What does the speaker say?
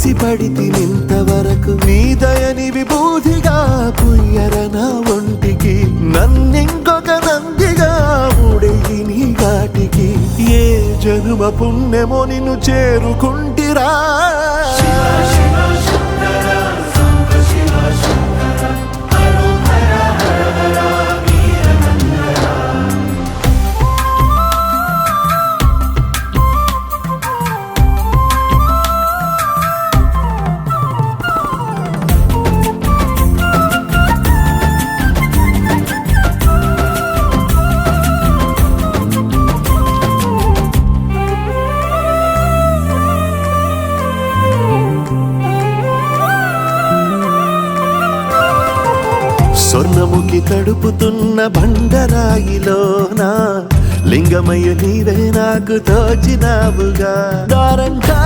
సిపడితి నింతవరకు నీ దయని విభూతిగా పుయ్యర నా ఒంటికి నన్నింకొక నందిగా ఊడెయ్యి నీ ఘాటికి ఏ జనుమ పుణ్యమో నిన్ను చేరుకుంటిరా స్వర్ణముఖి తడుపుతున్న బండరాయిలోన లింగమయ్య నీవే నాకు తోచినావుగా దారంగా